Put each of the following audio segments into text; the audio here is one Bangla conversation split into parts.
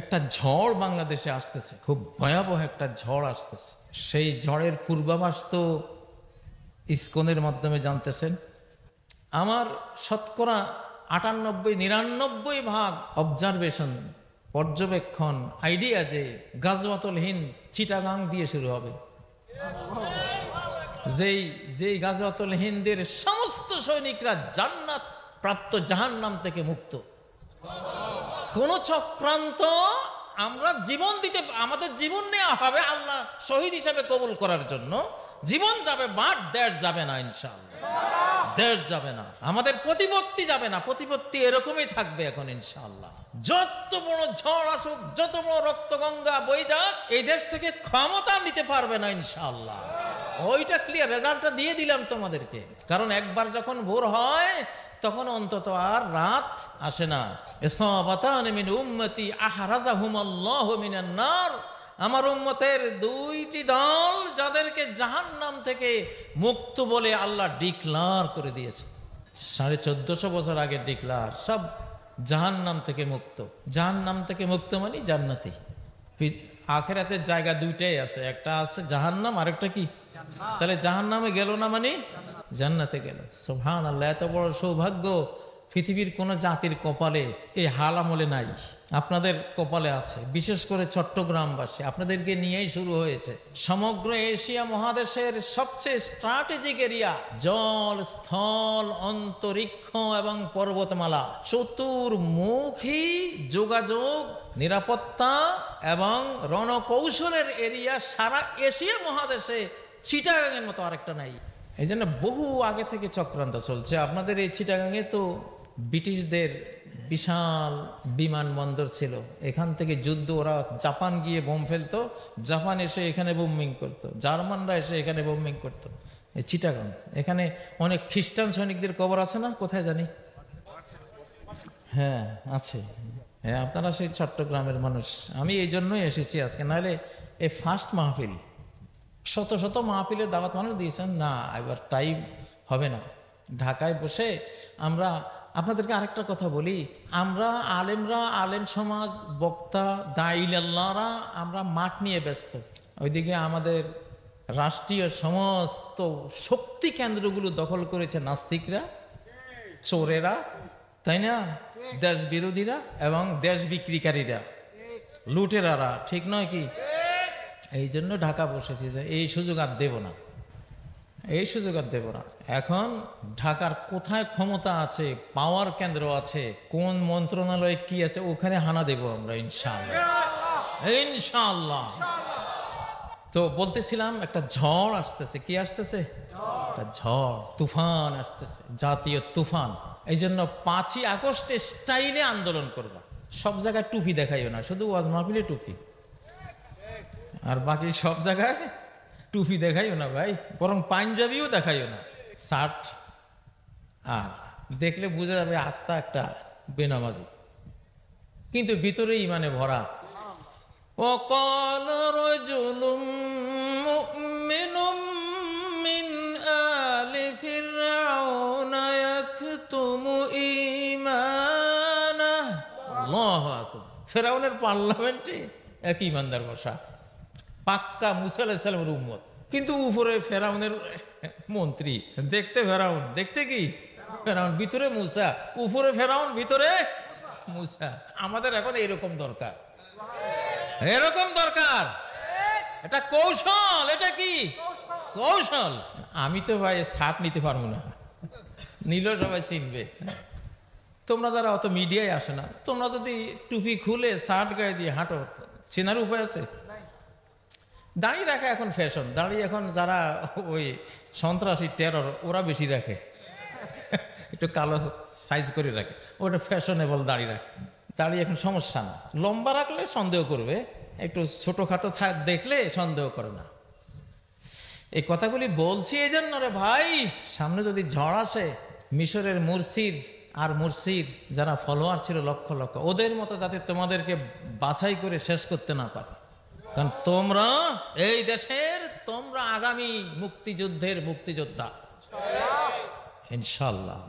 একটা ঝড় বাংলাদেশে আসতেছে, খুব ভয়াবহ একটা ঝড় আসতেছে। সেই ঝড়ের পূর্বাভাস তো ইসকনের মাধ্যমে জানতেছেন। আমার শতকরা 98-99% অবজারভেশন, পর্যবেক্ষণ, আইডিয়া যে গাজওয়াতুল হিন্দ চিটাগাং দিয়ে শুরু হবে। যেই গাজওয়াতুল হিন্দের সমস্ত সৈনিকরা জান্নাত প্রাপ্ত জাহান্নাম থেকে মুক্ত। কোন চক্রান্ত আমরা জীবন দিতে, আমাদের জীবন নেওয়া হবে আল্লাহ শহীদ হিসাবে কবুল করার জন্য। জীবন যাবে বাট দেশ যাবে না, ইনশাআল্লাহ দেশ যাবে না, আমাদের প্রতিপত্তি যাবে না। প্রতিপত্তি এরকমই থাকবে এখন ইনশাআল্লাহ। যত বড় ঝড় আসুক, যত বড় রক্তগঙ্গা বই যাক, এই দেশ থেকে ক্ষমতা নিতে পারবে না ইনশাআল্লাহ। ওইটা ক্লিয়ার, রেজাল্টটা দিয়ে দিলাম তোমাদেরকে। কারণ একবার যখন ভোর হয় তখন অন্তত আর রাত আসে না। ইসাবাতান মিন উম্মতি আহরাজাহুমাল্লাহু মিনান নার, আমার উম্মতের দুইটি দল যাদেরকে জাহান্নাম থেকে মুক্ত বলে আল্লাহ ডিক্লার করে দিয়েছে। 1450 বছর আগে ডিক্লার, সব জাহান্নাম থেকে মুক্ত। জাহান্নাম থেকে মুক্ত মানে জান্নাতি। আখিরাতের জায়গা দুইটাই আছে, একটা আছে জাহান্নাম, আরেকটা কি? তাহলে জাহান্নামে গেল না মানে জান্নাতে গেল। সুবহানাল্লাহ, এত বড় সৌভাগ্য পৃথিবীর কোন জাতির কপালে এই হাল আমলে নাই, আপনাদের কপালে আছে। বিশেষ করে চট্টগ্রামবাসী, আপনাদেরকে নিয়েই শুরু হয়েছে। সমগ্র এশিয়া মহাদেশের সবচেয়ে স্ট্র্যাটেজিক এরিয়া, জল, স্থল, অন্তরিক্ষ এবং পর্বতমালা, চতুর্মুখী যোগাযোগ, নিরাপত্তা এবং রণকৌশলের এরিয়া সারা এশিয়া মহাদেশে চিটাগাংয়ের মতো আরেকটা নাই। এই জন্য বহু আগে থেকে চক্রান্ত চলছে। আপনাদের এই চিটাগাংয়ে তো ব্রিটিশদের বিশাল বিমানবন্দর ছিল, এখান থেকে যুদ্ধ, ওরা জাপান গিয়ে বোম ফেলতো, জাপান এসে এখানে বোমিং করতো, জার্মানরা এসে এখানে বোমিং করতো। এই চিটাগাং, এখানে অনেক খ্রিস্টান সৈনিকদের কবর আছে না, কোথায় জানি? হ্যাঁ আছে। হ্যাঁ, আপনারা সেই চট্টগ্রামের মানুষ। আমি এই জন্যই এসেছি আজকে, নাহলে এই ফার্স্ট মাহফিল। শত শত মাহফিলের দাওয়াত মানুষ দিয়েছেন না, এবার টাইম হবে না। ঢাকায় বসে আমরা আপনাদেরকে আরেকটা কথা বলি, আমরা আলেমরা, আলেম সমাজ, বক্তা, দাঈলাল্লাহরা আমরা মাঠ নিয়ে ব্যস্ত। ওইদিকে আমাদের রাষ্ট্রীয় সমস্ত শক্তি কেন্দ্রগুলো দখল করেছে নাস্তিকরা, চোরেরা, তাই না? দেশ বিরোধীরা এবং দেশ বিক্রিকারীরা, লুটেরারা, ঠিক নয় কি? এই জন্য ঢাকা বসেছি যে এই সুযোগ আর দেব না, এই সুযোগ আর দেব না। এখন ঢাকার কোথায় ক্ষমতা আছে, পাওয়ার কেন্দ্র আছে, কোন মন্ত্রণালয়ে কি আছে, ওখানে হানা দেব আমরা ইনশাআল্লাহ, ইনশাআল্লাহ। তো বলতেছিলাম একটা ঝড় আসতেছে। কি আসতেছে? একটা ঝড়, তুফান আসতেছে, জাতীয় তুফান। এই জন্য 5ই আগস্টে স্টাইলে আন্দোলন করবা। সব জায়গায় টুপি দেখাইও না, শুধু ওয়াজ মাহফিলে টুপি, আর বাকি সব জায়গায় টুপি দেখাইও না ভাই, বরং পাঞ্জাবিও দেখাইও না, শার্ট। আর দেখলে বোঝা যাবে আস্থা একটা বেনামাজি, কিন্তু ভিতরে ইমানে ভরা। وقال رجل مؤمن من آل فرعون يكتم إيمانه الله أكبر। ফেরাউনের পার্লামেন্টে এক ইমানদার বসা, পাক্কা মুসা আলাইহিস সালামের উম্মত, কিন্তু উপরে ফেরাউনের মন্ত্রী। দেখতে ফেরাউন, দেখতে কি ফেরাউন, ভিতরে মুসা। উপরে ফেরাউন, ভিতরে মুসা। আমাদের এখন এরকম দরকার, এরকম দরকার। এটা কৌশল, এটা কি কৌশল? আমি তো ভাই শার্ট নিতে পারবো না, নিলেও সবাই চিনবে। তোমরা যারা অত মিডিয়ায় আসে না, তোমরা যদি টুপি খুলে শার্ট গায়ে দিয়ে হাঁটো, চেনার উপায় আছে? দাড়ি রাখা এখন ফ্যাশন। দাড়ি এখন যারা ওই সন্ত্রাসী, টেরর, ওরা বেশি রাখে, একটু কালো সাইজ করে রাখে, ওটা ফ্যাশনেবল দাড়ি রাখে। দাড়ি এখন সমস্যা না, লম্বা রাখলে সন্দেহ করবে, একটু ছোটোখাটো দেখলে সন্দেহ করে না। এই কথাগুলি বলছি এই জন্য রে ভাই, সামনে যদি ঝড় আসে, মিশরের মুরসির আর মুরসির যারা ফলোয়ার ছিল লক্ষ লক্ষ, ওদের মতো যাতে তোমাদেরকে বাছাই করে শেষ করতে না পারে। কারণ তোমরা এই দেশের, তোমরা আগামী মুক্তিযুদ্ধের মুক্তিযোদ্ধা ইনশাআল্লাহ।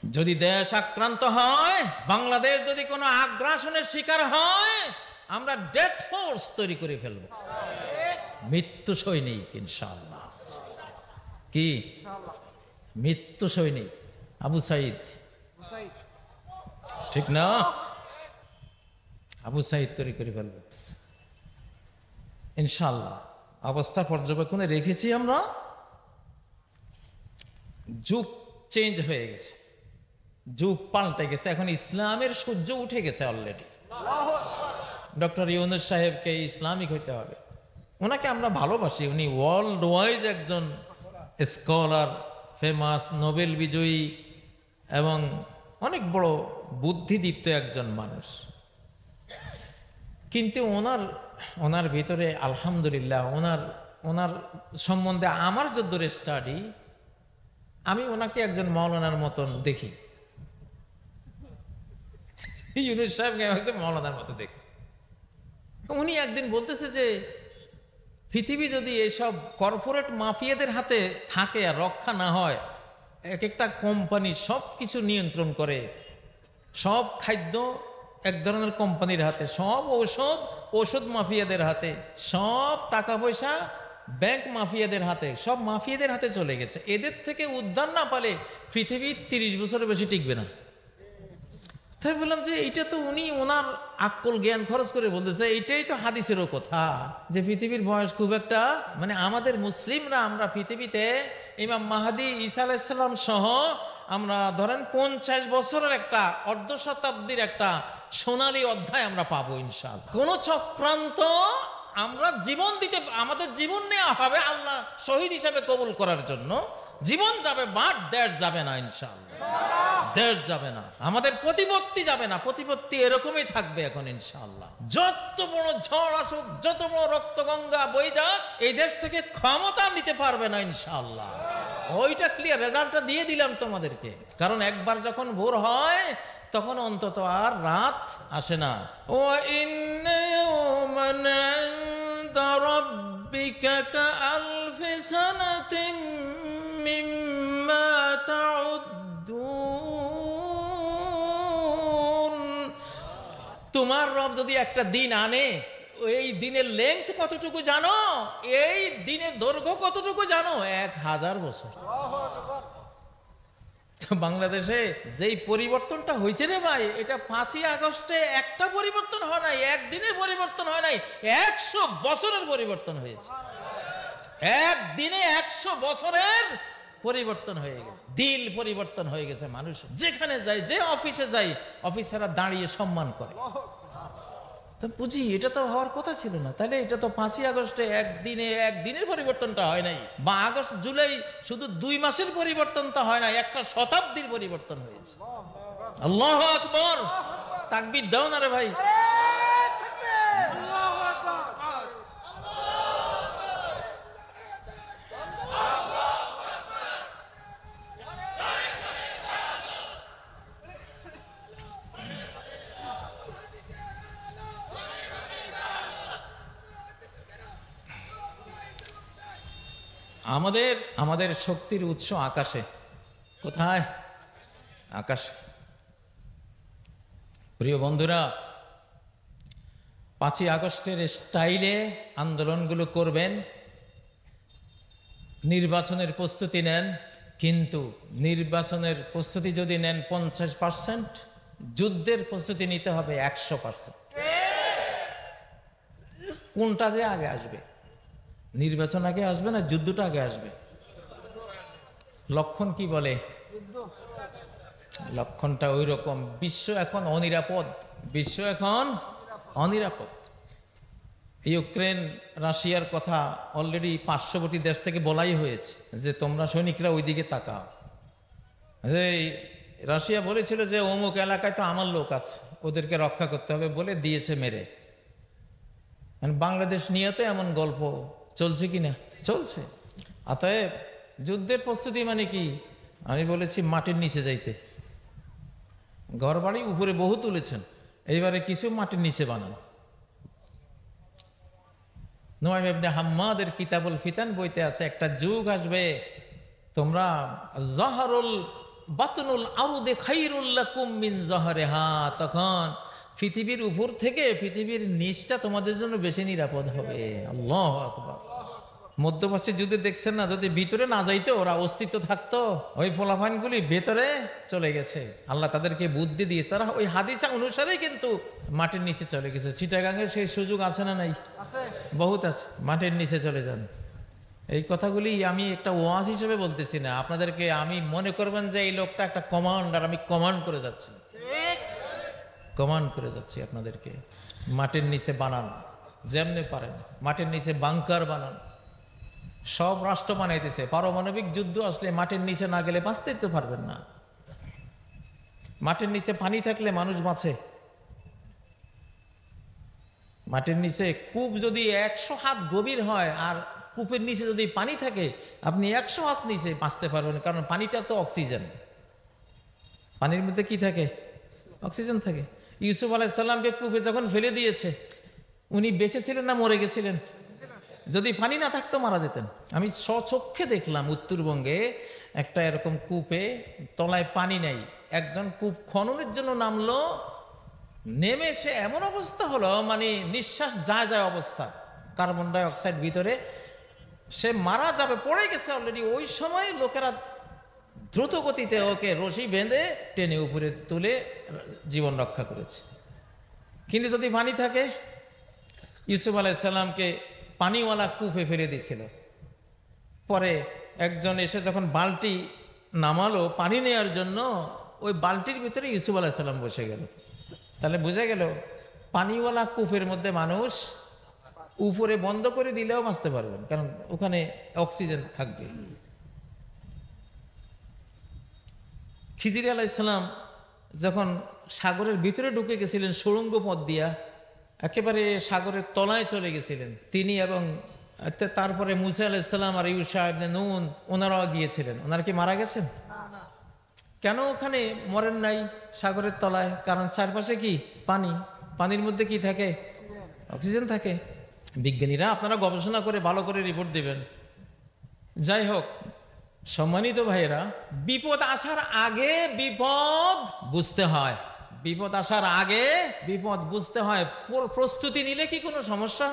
যদি দেশ আক্রান্ত হয়, বাংলাদেশ যদি কোনো আগ্রাসনের শিকার হয়, আমরা ডেথ ফোর্স তৈরি করে ফেলবো, মৃত্যু সৈনিক ইনশাআল্লাহ। কি মৃত্যু সৈনিক? আবু সাইদ, ঠিক না? আবু সাইদ তৈরি করে ফেলবো ইনশাআল্লাহ। অবস্থা পর্যবেক্ষণে রেখেছি আমরা। যুগ চেঞ্জ হয়ে গেছে, যুগ পাল্টে গেছে, এখন ইসলামের সূর্য উঠে গেছে অলরেডি। ডক্টর ইউনূস সাহেবকে ইসলামিক হইতে হবে, ওনাকে আমরা ভালোবাসি। উনি ওয়ার্ল্ড ওয়াইজ একজন স্কলার, ফেমাস, নোবেল বিজয়ী এবং অনেক বড় বুদ্ধিদীপ্ত একজন মানুষ। কিন্তু ওনার ভিতরে আলহামদুলিল্লাহ, ওনার সম্বন্ধে আমার যদ্দূর স্টাডি, আমি ওনাকে একজন মাওলানার মতন দেখি। ইউনূস সাহেবকে একজন মাওলানার মতো দেখি। উনি একদিন বলতেছে যে পৃথিবী যদি এইসব কর্পোরেট মাফিয়াদের হাতে থাকে আর রক্ষা না হয়, এক একটা কোম্পানি সব কিছু নিয়ন্ত্রণ করে, সব খাদ্য এক ধরনের কোম্পানির হাতে, সব ঔষধ মাফিয়াদের হাতে, সব টাকা পয়সা ব্যাংক মাফিয়াদের হাতে, সব মাফিয়াদের হাতে চলে গেছে। এদের থেকে উদ্ধার না পালে পৃথিবী 30 বছরের বেশি টিকবে না। তাই বললাম যে এইটা তো উনি ওনার আক্কল জ্ঞান খরচ করে বলতেছে, এইটাই তো হাদিসেরও কথা, যে পৃথিবীর বয়স খুব একটা, মানে আমাদের মুসলিমরা আমরা পৃথিবীতে ইমাম মাহাদি ঈসা আলাইহিস সালাম সহ আমরা ধরেন 50 বছরের একটা অর্ধ শতাব্দীর একটা সোনালী অধ্যায় আমরা পাবো ইনশাআল্লাহ। কোন চক্রান্ত আমরা জীবন দিতে, আমাদের জীবন নেওয়া হবে আল্লাহ শহীদ হিসাবে কবুল করার জন্য, জীবন যাবে বাট দেশ যাবে না ইনশাআল্লাহ, দেশ যাবে না, আমাদের প্রতিপত্তি যাবে না, প্রতিপত্তি এরকমই থাকবে এখন ইনশাআল্লাহ। যত বড় ঝড় আসুক, যত বড় রক্তগঙ্গা বই যাক, এই দেশ থেকে ক্ষমতা নিতে পারবে না ইনশাআল্লাহ। ওইটা ক্লিয়ার, রেজাল্টটা দিয়ে দিলাম তোমাদেরকে। কারণ একবার যখন ভোর হয় তখন অন্তত আর রাত আসে না। ও ইন্না ইয়াওমান ইনদা রাব্বিকা কাআলফি সানাতিন মিম্মা তাউদ্দুন। তোমার রব যদি একটা দিন আনে, এই দিনের লেংথ কতটুকু জানো? এই দিনের দৈর্ঘ্য কতটুকু জানো? 1000 বছর। বাংলাদেশে যেই পরিবর্তনটা হয়েছে রে ভাই, এটা 5ই আগস্টে একটা পরিবর্তন হয় নাই, একদিনের পরিবর্তন হয় নাই, 100 বছরের পরিবর্তন হয়েছে। একদিনে 100 বছরের পরিবর্তন হয়ে গেছে, দিল পরিবর্তন হয়ে গেছে। মানুষ যেখানে যায়, যে অফিসে যায়, অফিসাররা দাঁড়িয়ে সম্মান করে। তো বুঝি এটা তো হওয়ার কথা ছিল না। তাহলে এটা তো 5ই আগস্টে একদিনের পরিবর্তনটা হয় নাই, বা আগস্ট জুলাই শুধু 2 মাসের পরিবর্তনটা হয় নাই, একটা শতাব্দীর পরিবর্তন হয়েছে। আল্লাহু আকবার, তাকবীর দাও না রে ভাই। আমাদের শক্তির উৎস আকাশে। কোথায়? আকাশে। প্রিয় বন্ধুরা, 5ই আগস্টের স্টাইলে আন্দোলনগুলো করবেন, নির্বাচনের প্রস্তুতি নেন, কিন্তু নির্বাচনের প্রস্তুতি যদি নেন 50%, যুদ্ধের প্রস্তুতি নিতে হবে 100%। কোনটা যে আগে আসবে? নির্বাচন আগে আসবে না যুদ্ধটা আগে আসবে? লক্ষণ কি বলে? লক্ষণটা ওই রকম। বিশ্ব এখন অনিরাপদ, বিশ্ব এখন অনিরাপদ। ইউক্রেন রাশিয়ার কথা অলরেডি পার্শ্ববর্তী দেশ থেকে বলাই হয়েছে যে তোমরা সৈনিকরা ওইদিকে তাকাও। যে রাশিয়া বলেছিল যে অমুক এলাকায় তো আমার লোক আছে, ওদেরকে রক্ষা করতে হবে বলে দিয়েছে মেরে। বাংলাদেশ নিয়ে তো এমন গল্প চলছে কিনা? চলছে। অতএব যুদ্ধের প্রস্তুতি মানে কি? আমি বলেছি মাটির নিচে যাইতে। ঘর বাড়ি উপরে বহু তুলেছেন, এইবারে কিছু মাটির নিচে বানান। নুআইম ইবনে হাম্মাদের কিতাবুল ফিতান বইতে আছে, একটা যুগ আসবে তোমরা জাহরুল বাতনুল আরুদি খায়রুল লাকুম মিন যাহরিহা, তখন পৃথিবীর উপর থেকে পৃথিবীর নিচটা তোমাদের জন্য বেশি নিরাপদ হবে। আল্লাহু আকবার। মধ্যপ্রাচ্যের যুদ্ধে দেখছেন না, যদি ভিতরে না যাইতো ওরা অস্তিত্ব থাকতো, ওই পোলাপানগুলি ভেতরে চলে গেছে, আল্লাহ তাদেরকে বুদ্ধি দিয়েছে, তারা ওই হাদিসা অনুসারেই কিন্তু মাটির নিচে চলে গেছে। চিটাগাঙের সেই সুযোগ আছে না নাই? বহুত আছে, মাটির নিচে চলে যান। এই কথাগুলি আমি একটা ওয়াজ হিসেবে বলতেছি না আপনাদেরকে, আমি মনে করবেন যে এই লোকটা একটা কমান্ডার, আমি কমান্ড করে যাচ্ছি, কমান্ড করে যাচ্ছি আপনাদেরকে। মাটির নিচে বানান, যেমনি পারেন মাটির নিচে বাংকার বানান। সব রাষ্ট্র বানাইতেছে, পারমাণবিক যুদ্ধ আসলে মাটির নিচে না গেলে বাঁচতেই তো পারবেন না। মাটির নিচে পানি থাকলে মানুষ বাঁচে। মাটির নিচে কূপ যদি 100 হাত গভীর হয় আর কূপের নিচে যদি পানি থাকে, আপনি 100 হাত নিচে বাঁচতে পারবেন, কারণ পানিটা তো অক্সিজেন। পানির মধ্যে কি থাকে? অক্সিজেন থাকে। ইউসুফ আলাইহিস সালামকে কূপে যখন ফেলে দিয়েছে, উনি বেঁচে ছিলেন না মরে গেছিলেন? যদি পানি না থাকতো মারা যেতেন। আমি স্বচক্ষে দেখলাম উত্তরবঙ্গে একটা এরকম কূপে তলায় পানি নেই, একজন কূপ খননের জন্য নামলো, নেমে সে এমন অবস্থা হলো, মানে নিঃশ্বাস যায় যায় অবস্থা, কার্বন ডাই অক্সাইড ভিতরে, সে মারা যাবে, পড়ে গেছে অলরেডি। ওই সময় লোকেরা দ্রুত গতিতে ওকে রশি বেঁধে টেনে উপরে তুলে জীবন রক্ষা করেছে। কিন্তু যদি পানি থাকে, ইউসুফ আলাইহিস সালামকে পানিওয়ালা কূপে ফেলে দিয়েছিল। পরে একজন এসে যখন বালতি নামালো পানি নেওয়ার জন্য, ওই বালতির ভিতরে ইউসুফ আলাইহিস সালাম বসে গেল। তাহলে বোঝা গেল পানিওয়ালা কূপের মধ্যে মানুষ উপরে বন্ধ করে দিলেও বাঁচতে পারবেন, কারণ ওখানে অক্সিজেন থাকবে। খিজির আলাইহিস সালাম যখন সাগরের ভিতরে ঢুকে গেছিলেন সুড়ঙ্গ পথ দিয়া, একেবারে সাগরের তলায় চলে গেছিলেন তিনি, এবং তারপরে মুসা আলাইহিস সালাম আর ইউশা ইবনে নুন ওনারাও গিয়েছিলেন। ওনারা কি মারা গেছেন? কেন ওখানে মরেন নাই সাগরের তলায়? কারণ চারপাশে কি পানি, পানির মধ্যে কি থাকে? অক্সিজেন থাকে। বিজ্ঞানীরা আপনারা গবেষণা করে ভালো করে রিপোর্ট দেবেন। যাই হোক, সম্মানিত ভাইয়েরা, বিপদ আসার আগে বিপদ বুঝতে হয়, বিপদ আসার আগে বিপদ বুঝতে হয়। প্রস্তুতি নিলে কি কোনো সমস্যা?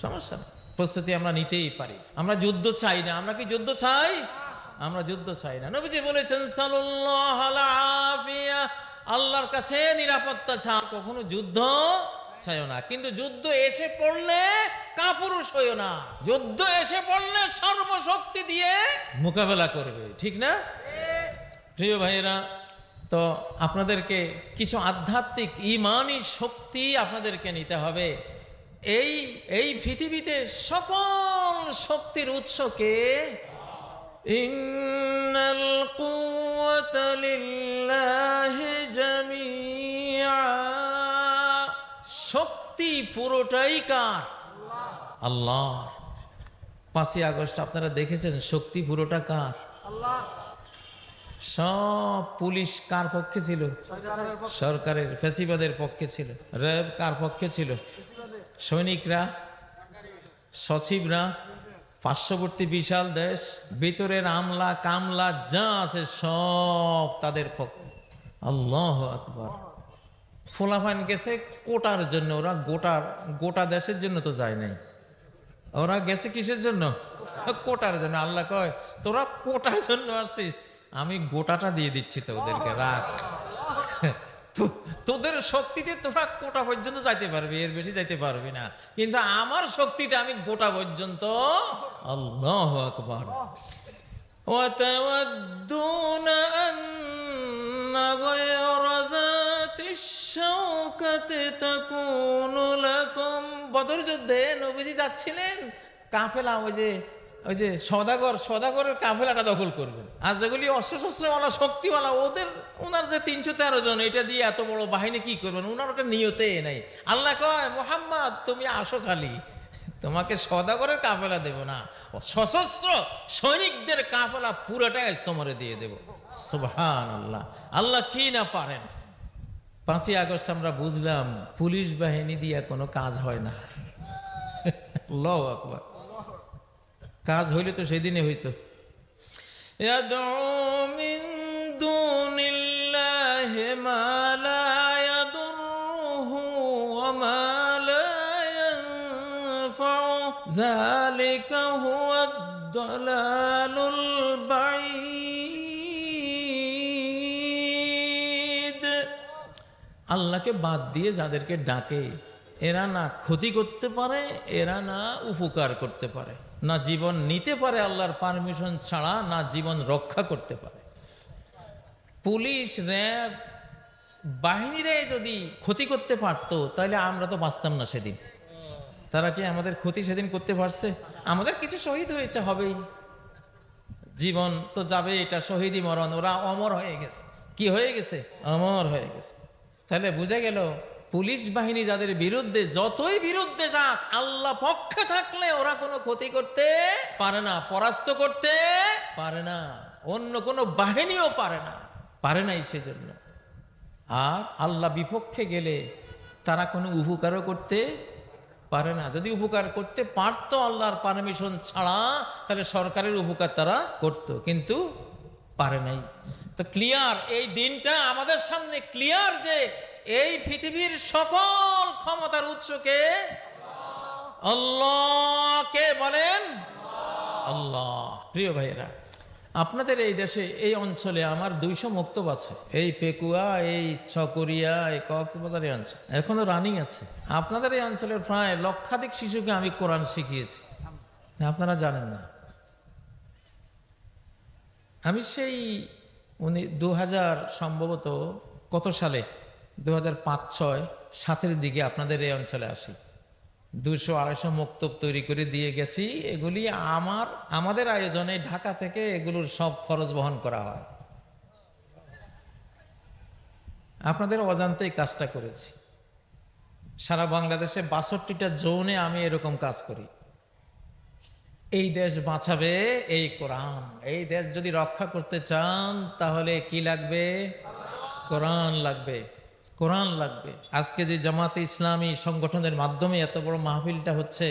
সমস্যা না, প্রস্তুতি আমরা নিতেই পারি। আমরা যুদ্ধ চাই না। আমরা কি যুদ্ধ চাই? আমরা যুদ্ধ চাই না। নবীজি বলেছেন সাল্লাল্লাহু আলাইহি, আল্লাহর কাছে নিরাপত্তা চাও, কখনো যুদ্ধ চাইও না। কিন্তু যুদ্ধ এসে পড়লে কাপুরুষ হইও না। যুদ্ধ এসে পড়লে সর্বশক্তি দিয়ে মোকাবেলা করবে, ঠিক না? প্রিয় ভাইয়েরা, তো আপনাদেরকে কিছু আধ্যাত্মিক ঈমানি শক্তি আপনাদেরকে নিতে হবে। এই পৃথিবীতে সকল শক্তির উৎসকে, ইন্নাল কুওয়াতা লিল্লাহি জামিআ, শক্তি পুরোটাই কার? আল্লাহর। 5ই আগস্ট আপনারা দেখেছেন, শক্তি পুরোটা কার? আল্লাহর। সব পুলিশ কার পক্ষে ছিল? সরকারের, ফ্যাসিবাদের পক্ষে ছিল। র্যাব কার পক্ষে ছিল? সৈনিকরা, সচিবরা, পার্শ্ববর্তী বিশাল দেশ, ভিতরের আমলা কামলা যা আছে সব তাদের পক্ষে। আল্লাহু আকবার। ফোলাফান গেছে কোটার জন্য, ওরা গোটা দেশের জন্য তো যায় নাই, ওরা গেছে কিসের জন্য? কোটার জন্য। আল্লাহ কয়, তোরা কোটার জন্য আসছিস, আমি গোটাটা দিয়ে দিচ্ছি তো ওদেরকে, রাখ। তোদের শক্তিতে তোরা কোটা পর্যন্ত যাইতে পারবি, এর বেশি যাইতে পারবি না, কিন্তু আমার শক্তিতে আমি গোটা পর্যন্ত। আল্লাহু আকবার। وَتَوَدُّونَ أَنَّ غَيْرَ ذَاتِ الشَّوْكَةِ تَكُونُ لَكُمْ। বদর যুদ্ধে নবীজি যাচ্ছিলেন, কাফেলা, ওই যে সদাগরের কাফেলাটা দখল করবেন। আর যেগুলি অস্ত্রশস্ত্রওয়ালা শক্তিওয়ালা, ওনার যে 313 জন, এটা দিয়ে এত বড় বাহিনী কি করবেন? ওনার ওটা নিয়তে নাই। আল্লাহ কয়, মুহাম্মদ তুমি আসো, খালি তোমাকে সদাগরের কাফেলা দেব না, সশস্ত্র সৈনিকদের কাফেলা পুরোটাই তোমারে দিয়ে দেব। সুবহানাল্লাহ। আল্লাহ কি না পারেন। 5ই আগস্ট আমরা বুঝলাম পুলিশ বাহিনী দিয়ে কোনো কাজ হয় না। আল্লাহু আকবার। কাজ হইলে তো সেদিনে হইতো। ইয়াদউ মিন মা লা ইয়াদুররুহু ওয়া মা লা ইয়ানফাউ যালিকা হুয়া আদ-দালালুল বাঈদ। আল্লাহকে বাদ দিয়ে যাদেরকে ডাকে এরা না ক্ষতি করতে পারে, এরা না উপকার করতে পারে, না জীবন নিতে পারে আল্লাহর পারমিশন ছাড়া, না জীবন রক্ষা করতে পারে। পুলিশ, র্যাব বাহিনীরে যদি ক্ষতি করতে পারতো তাহলে আমরা তো বাঁচতাম না সেদিন। তারা কি আমাদের ক্ষতি সেদিন করতে পারছে? আমাদের কিছু শহীদ হয়েছে, হবেই, জীবন তো যাবে, এটা শহীদি মরণ। ওরা অমর হয়ে গেছে। কি হয়ে গেছে? অমর হয়ে গেছে। তাহলে বুঝে গেল পুলিশ বাহিনী যাদের বিরুদ্ধে যতই বিরুদ্ধে যাক, আল্লাহ পক্ষে থাকলে ওরা কোনো ক্ষতি করতে পারে না, পরাস্ত করতে পারে না, অন্য কোনো বাহিনীও পারে না, পারে নাই সেজন্য। আর আল্লাহ বিপক্ষে গেলে তারা কোনো উপকারও করতে পারে না। যদি উপকার করতে পারতো আল্লাহর পারমিশন ছাড়া, তাহলে সরকারের উপকার তারা করত, কিন্তু পারে নাই। তো ক্লিয়ার, এই দিনটা আমাদের সামনে ক্লিয়ার যে এই পৃথিবীর সকল ক্ষমতার উৎসকে আল্লাহকে বলেন আল্লাহ। প্রিয় ভাইয়েরা, আপনাদের এই দেশে এই অঞ্চলে আমার 200 মক্তব আছে। এই পেকুয়া, এই ছকরিয়া, এই কক্সবাজার এই অঞ্চল এখনো রানিং আছে। আপনাদের এই অঞ্চলের প্রায় লক্ষাধিক শিশুকে আমি কোরআন শিখিয়েছি, আপনারা জানেন না। আমি সেই 2000 সম্ভবত কত সালে 2005-06-07 দিকে আপনাদের এই অঞ্চলে আসি। 200-250 মক্তব তৈরি করে দিয়ে গেছি। এগুলি আমাদের আয়োজনে ঢাকা থেকে এগুলোর সব খরচ বহন করা হয়। আপনাদের অজান্তেই কাজটা করেছি। সারা বাংলাদেশে 62টা জোনে আমি এরকম কাজ করি। এই দেশ বাঁচাবে এই কোরআন। এই দেশ যদি রক্ষা করতে চান তাহলে কি লাগবে? কোরআন লাগবে, কোরআন লাগবে। আজকে যে জামাতে ইসলামী সংগঠনের মাধ্যমে এত বড় মাহফিলটা হচ্ছে,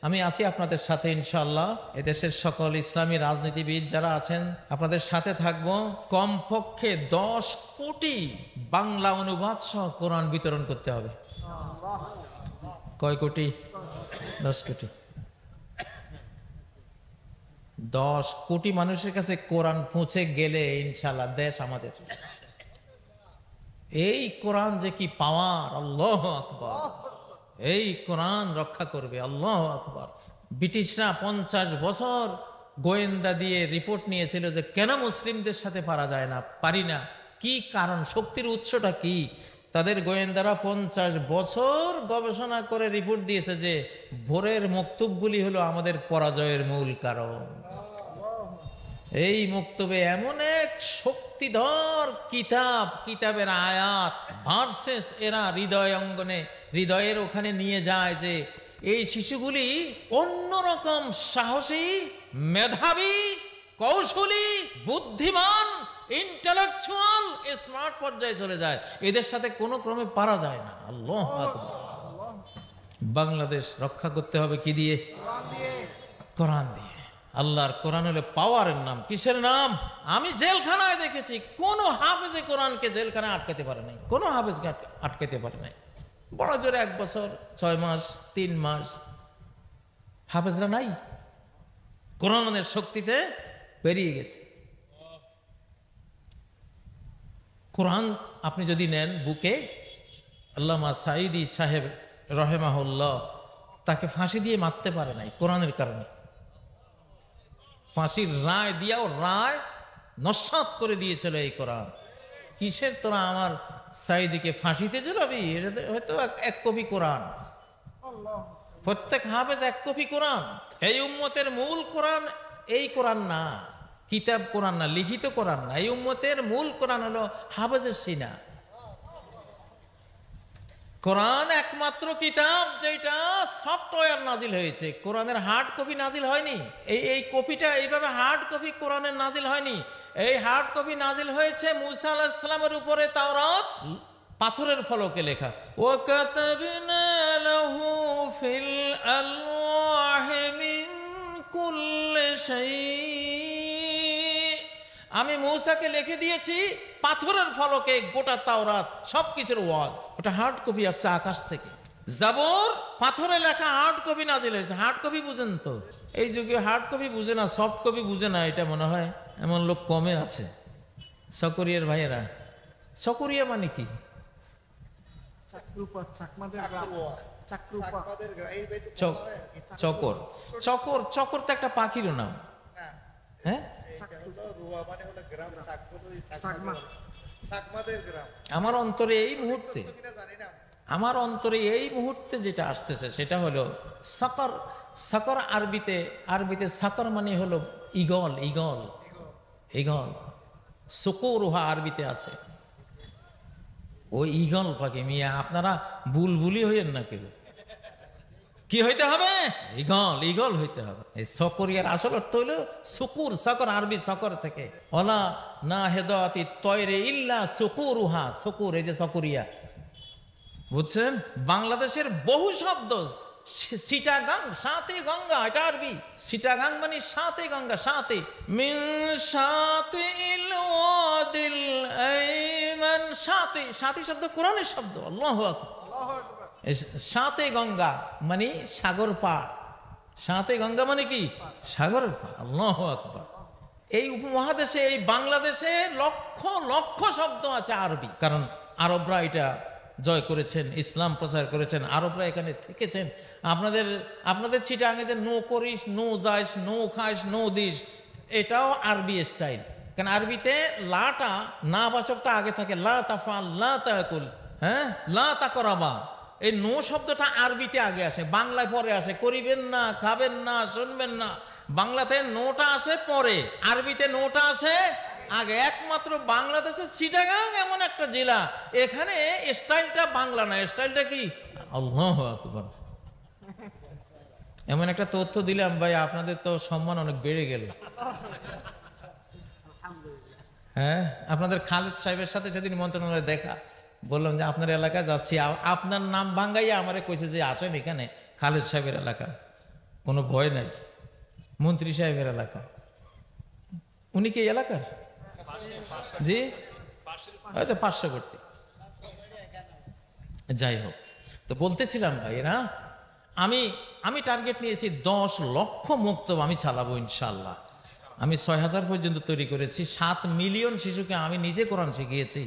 আমি আছি আপনাদের সাথে ইনশাআল্লাহ। এদেশের সকল ইসলামী রাজনীতিবিদ যারা আছেন আপনাদের সাথে থাকব। কমপক্ষে 10 কোটি বাংলা অনুবাদ সহ কোরআন বিতরণ করতে হবে। কয় কোটি? 10 কোটি। 10 কোটি মানুষের কাছে কোরআন পৌঁছে গেলে ইনশাআল্লাহ দেশ আমাদের। এই কোরআন যে কি পাওয়ার! আল্লাহু আকবার। এই কোরআন রক্ষা করবে, আল্লাহু আকবার। ব্রিটিশরা 50 বছর গোয়েন্দা দিয়ে রিপোর্ট নিয়েছিল যে কেন মুসলিমদের সাথে পারা যায় না, পারি না, কি কারণ, শক্তির উৎসটা কি? তাদের গোয়েন্দারা 50 বছর গবেষণা করে রিপোর্ট দিয়েছে যে ভোরের মক্তবগুলি হলো আমাদের পরাজয়ের মূল কারণ। এই মক্তবে এমন এক শক্তিধর কিতাব, কিতাবের আয়াত, ভার্সেস এরা হৃদয় অঙ্গনে, হৃদয়ের ওখানে নিয়ে যায় যে এই শিশুগুলি অন্যরকম সাহসী, মেধাবী, কৌশলী, বুদ্ধিমান, ইন্টেলেকচুয়াল, স্মার্ট পর্যায়ে চলে যায়। এদের সাথে কোনো ক্রমে পারা যায় না। আল্লাহু আকবার। বাংলাদেশ রক্ষা করতে হবে কি দিয়ে? কোরআন দিয়ে। আল্লাহর কোরআন হলো পাওয়ারের নাম। কিসের নাম? আমি জেলখানায় দেখেছি কোন হাফেজে কোরআনকে জেলখানায় আটকাতে পারে নাই, কোন হাফেজকে আটকাতে পারে নাই। বড় জোরে 1 বছর 6 মাস 3 মাস হাফেজরা নাই, কোরআনের শক্তিতে বেরিয়ে গেছে। কোরআন আপনি যদি নেন বুকে, আল্লামা সাঈদী সাহেব রহেমাহুল্লাহ তাকে ফাঁসি দিয়ে মারতে পারে নাই কোরআনের কারণে। ফাঁসির রায় দিয়াও রায় নস্যাৎ করে দিয়েছিল এই কোরআন। কিসের তোরা আমার সাঈদীকে ফাঁসিতে ঝুলাবি? এটা হয়তো 1 কপি কোরআন, প্রত্যেক হাফেজ 1 কপি কোরআন। এই উম্মতের মূল কোরআন এই কোরআন না, কিতাব কোরআন না, লিখিত কোরআন না। এই উম্মতের মূল কোরআন হলো হাফেজের সিনা। কোরআন একমাত্র কিতাব যেটা সফটওয়্যার নাজিল হয়েছে, কোরআনের হার্ড কপি নাজিল হয়নি। এই কপিটা এইভাবে হার্ড কপি কোরআনের নাজিল হয়নি। এই হার্ড কপি নাজিল হয়েছে মূসা আলাইহিস সালামের উপরে তাওরাত পাথরের ফলকে লেখা। ওয়া কাতাবনা লাহু ফিল আলওয়াহি মিন কুল্লি শাই আমি মূসাকে লিখে দিয়েছি পাথরের ফলকে গোটা তাওরাত সবকিছুর ওয়াজ। ওটা হার্ড কপি আসছে আকাশ থেকে। জাবর পাথরে লেখা হার্ড কপি নাজিল হয়েছে। হার্ড কপি বুঝেন তো? এই যুগে হার্ড কপি বুঝে না, সফট কপি বুঝে না, এটা মনে হয় এমন লোক কমে আছে। সকরিয়ার ভাইয়েরা, সকরিয়া মানে কি? চকর। চকর, চকর তো একটা পাখিরও নাম। হ্যাঁ, আমার অন্তরে এই মুহূর্তে, আমার অন্তরে এই মুহূর্তে যেটা আসতেছে সেটা হলো সাকর। সাকর আরবিতে, আরবিতে সাকর মানে হলো ঈগল। Eagle, eagle. সুকুরুহা আরবিতে আছে। ওই ঈগল পাখি। মিয়া আপনারা বুলবুলি হইয়েন না কেউ। কি হইতে হবে? ঈগল, ঈগল হইতে হবে। এই সকরিয়ার আসল অর্থ হইল সুকুর। সকর আরবি সকর থেকে। ওলা না হেদাতি তয়রে ইল্লা সুকুরুহা। সুকুর, এই যে সকরিয়া, বুঝছেন? বাংলাদেশের বহু শব্দ। সিটাগাং, সাথে গঙ্গা, এটা আরবি। সিটাগাং মানে সাথে গঙ্গা, সাথে। মিন সাথে ইল ওয়াদিল আইমান। সাথে, সাথে শব্দ কোরআনের শব্দ। আল্লাহু আকবার। সাথে গঙ্গা মানে সাগর পার। সাথে গঙ্গা মানে কি? সাগর পার। আল্লাহু আকবার। এই উপমহাদেশে, এই বাংলাদেশে লক্ষ লক্ষ শব্দ আছে আরবি। কারণ আরবরা এটা জয় করেছেন, ইসলাম প্রচার করেছেন, আরবরা এখানে থেকেছেন। আপনাদের আপনাদের চিটাঙে যে নো করিস, নো যাইস, নো খাইস, নো দিস, এটাও আরবি স্টাইল। কারণ আরবিতে লাটা, না বাচকটা আগে থাকে। লা তাফাল, লা তাকুল, হ্যাঁ, লা তাকরাবা। এই নো শব্দটা আরবিতে আগে আসে, বাংলায় পরে আসে। করিবেন না, খাবেন না, শুনবেন না। বাংলাতে নোটা আসে পরে, আরবিতে নোটা আসে আগে। একমাত্র বাংলাদেশের চিটাগাং এমন একটা জেলা, এখানে স্টাইলটা বাংলা না, স্টাইলটা কি? আল্লাহু আকবার। এমন একটা তথ্য দিলাম ভাই, আপনাদের তো সম্মান অনেক বেড়ে গেল। হ্যাঁ, আপনাদের খালেদ সাহেবের সাথে সেদিন মন্ত্রণালয়ে দেখা, বললাম যে আপনার এলাকায় যাচ্ছি, আপনার নাম ভাঙ্গাইয়া আমারে কইছে যে আসেন এখানে খালেদ সাহেবের এলাকা। কোনো ভয় নাই, মন্ত্রী সাহেবের এলাকা। উনি কি এলাকার? জি, হয়তো 500 করতে। যাই হোক, তো বলতেছিলাম ভাইরা, আমি টার্গেট নিয়েছি 10 লক্ষ মুক্তব আমি চালাবো ইনশাল্লাহ। আমি 6000 পর্যন্ত তৈরি করেছি। 7 মিলিয়ন শিশুকে আমি নিজে কোরআন শিখিয়েছি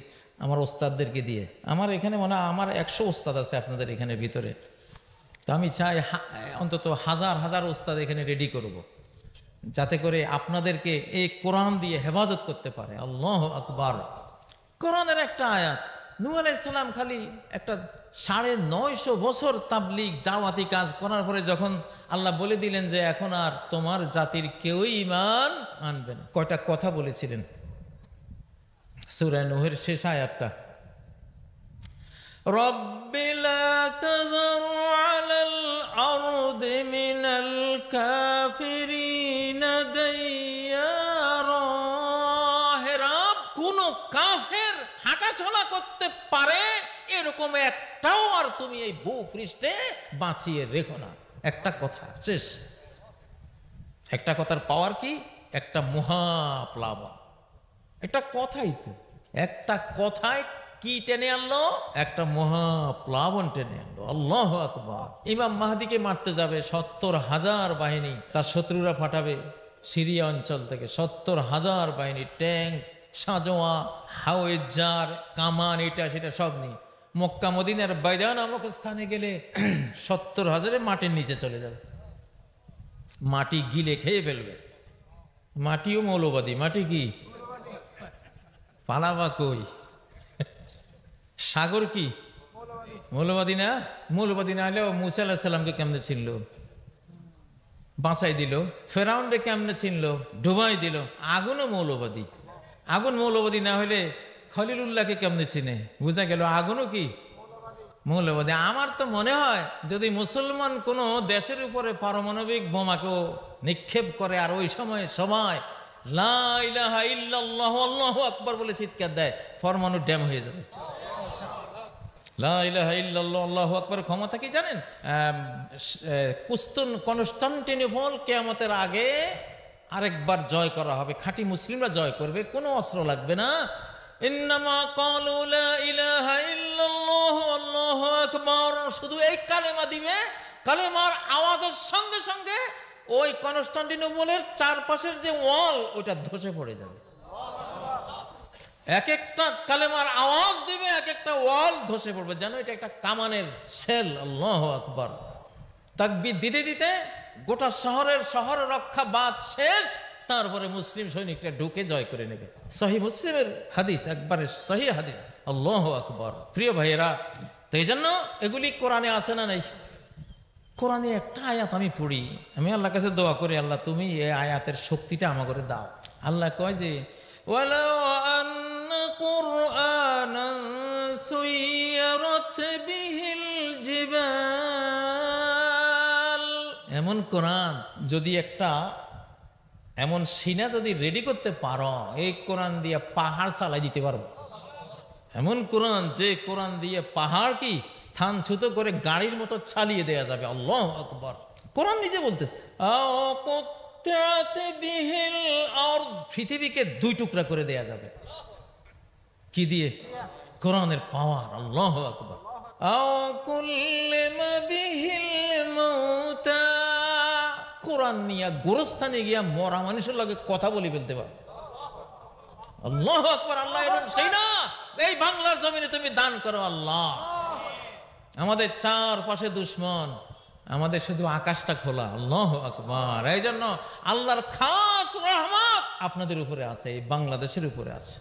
আমার ওস্তাদদেরকে দিয়ে। আমার এখানে মনে হয় আমার 100 ওস্তাদ আছে আপনাদের এখানে ভিতরে। তো আমি চাই অন্তত হাজার হাজার ওস্তাদ এখানে রেডি করব, যাতে করে আপনাদেরকে এই কোরআন দিয়ে হেফাজত করতে পারে। আল্লাহু আকবার। কোরআনের একটা আয়াত, নূহ আলাইহিস সালাম খালি একটা 950 বছর তাবলীগ দাওয়াতি কাজ করার পরে যখন আল্লাহ বলে দিলেন যে এখন আর তোমার জাতির কেউই ঈমান আনবে না, কয়টা কথা বলেছিলেন? সূরা নূহের শেষ আয়াতটা, রব্বি লা তাযার আলাল আরদি মিনাল কাফিরিনা দাইয়ারা। হে রব, কোন কাফের হাঁটাচলা করতে পারে এরকম একটাও আর তুমি এই ভূপৃষ্ঠে বাঁচিয়ে রেখো না। একটা কথা শেষ। একটা কথার পাওয়ার কি? একটা মহাপ্লাবন। একটা কথাই তো, একটা কথায় কি টেনে আনলো? একটা মহাপ্লাবন টেনে আনলো। আল্লাহু আকবার। ইমাম মাহদিকে মারতে যাবে 70,000 বাহিনী, তার শত্রুরা পাঠাবে সিরিয়া অঞ্চল থেকে 70,000 বাহিনী, ট্যাঙ্ক, সাজোয়া, হাওয়েজার, কামান, এটা সেটা সব নিয়ে মক্কা মদিনার বাইদা নামক স্থানে গেলে 70,000 মাটির নিচে চলে যাবে, মাটি গিলে খেয়ে ফেলবে। মাটিও মৌলবাদী। মাটি কি? পালাবা কই? সাগর কি মৌলবাদী না? মৌলবাদী না হলেও মুসা আলাইহিস সালামকে কেমনে চিনল? বাঁচাই দিল। ফেরাউনকে কেমনে চিনল? ডুবাই দিল। আগুনও মৌলবাদী। আগুন মৌলবাদী না হলে খলিলুল্লাহকে কেমনে চিনে? বুঝা গেল আগুনও কি মৌলবাদী। আমার তো মনে হয় যদি মুসলমান কোনো দেশের উপরে পারমাণবিক বোমাকেও নিক্ষেপ করে আর ওই সময় সবাই লা ইলাহা ইল্লাল্লাহু আল্লাহু আকবার বলে চিৎকার দেয়, পরমাণু ড্যাম হয়ে যাবে। লা ইলাহা ইল্লাল্লাহু আল্লাহু আকবার ক্ষমতা কি জানেন? কনস্টান্টিনোপল কিয়ামতের আগে আরেকবার জয় করা হবে, খাঁটি মুসলিমরা জয় করবে, কোনো অস্ত্র লাগবে না। ইন্নামা ক্বালু লা ইলাহা ইল্লাল্লাহু আল্লাহু আকবার, শুধু এই কালেমা দিবে, কালেমার আওয়াজের সঙ্গে সঙ্গে ওই কনস্টান্টিনোপলের চারপাশের যে ওয়াল ওটা ধসে পড়ে যাবে। এক একটা কালেমার আওয়াজ দিবে, এক একটা ওয়াল ধসে পড়বে, যেন এটা একটা কামানের শেল। আল্লাহু আকবার। তাকবীর দিতে দিতে গোটা শহর রক্ষা বাদ শেষ, তারপরে মুসলিম সৈনিকরা ঢুকে জয় করে নেবে। সহিহ মুসলিমের হাদিস, একবারে সহিহ হাদিস। আল্লাহু আকবার। প্রিয় ভাইয়েরা, তো এই জন্য এগুলি কোরআনে আছে না নাই? কোরআনের একটা আয়াত আমি পড়ি, আমি আল্লাহর কাছে দোয়া করি, আল্লাহ তুমি এই আয়াতের শক্তিটা আমাকে দাও। আল্লাহ কয় যে ওয়ালাউ আন্না কুরআনান সুয়িরাত বিহিল জিবাল, এমন কোরআন যদি একটা এমন সিনা যদি রেডি করতে পারো, এই কোরআন দিয়ে পাহাড় চালাই দিতে পারবো। এমন কোরআন, যে কোরআন দিয়ে পাহাড় কি স্থানচ্যুত করে গাড়ির মতো চালিয়ে দেয়া যাবে। আল্লাহু আকবার। কোরআন নিজে বলতেছে পৃথিবীকে দুই টুকরা করে দেয়া যাবে। কি দিয়ে? কোরআনের পাওয়ার। আল্লাহু আকবার। কোরআন নিয়ে গোরস্থানে গিয়া মরা মানুষের লগে কথা বলে ফেলতে পারবে। আল্লাহু আকবার। আল্লাহ এরকম সেই না, এই বাংলার জমিনে তুমি দান করো আল্লাহ। আমাদের চারপাশে দুশ্মন, আমাদের শুধু আকাশটা খোলা। আল্লাহু আকবার। এই জন্য আল্লাহর খাস রহমত আপনাদের উপরে আছে, এই বাংলাদেশের উপরে আছে।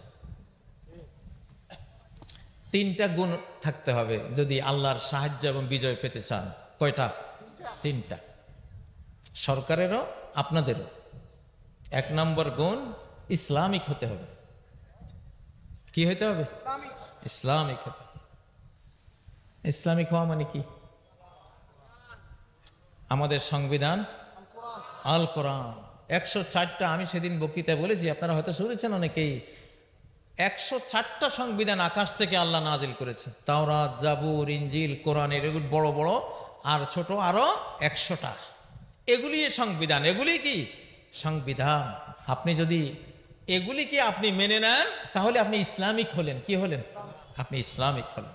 তিনটা গুণ থাকতে হবে যদি আল্লাহর সাহায্য এবং বিজয় পেতে চান। কয়টা? তিনটা। সরকারেরও আপনাদেরও। এক নম্বর গুণ, ইসলামিক হতে হবে। কি হইতে হবে? ইসলামিক হতে হবে। ইসলামিক হওয়া মানে কি? আমাদের সংবিধান আল কোরআন 104টা। আমি সেদিন বক্তৃতায় বলেছি, আপনারা হয়তো শুনেছেন অনেকেই, 104টা সংবিধান আকাশ থেকে আল্লাহ নাজিল করেছে। তাওরাত, জাবুর, ইনজিল, কোরআন, এগুলো বড় বড়, আর ছোট আরো 100টা। এগুলি সংবিধান, এগুলি কি সংবিধান। আপনি যদি এগুলিকে আপনি মেনে নেন, তাহলে আপনি ইসলামিক হলেন। কি হলেন? আপনি ইসলামিক হলেন।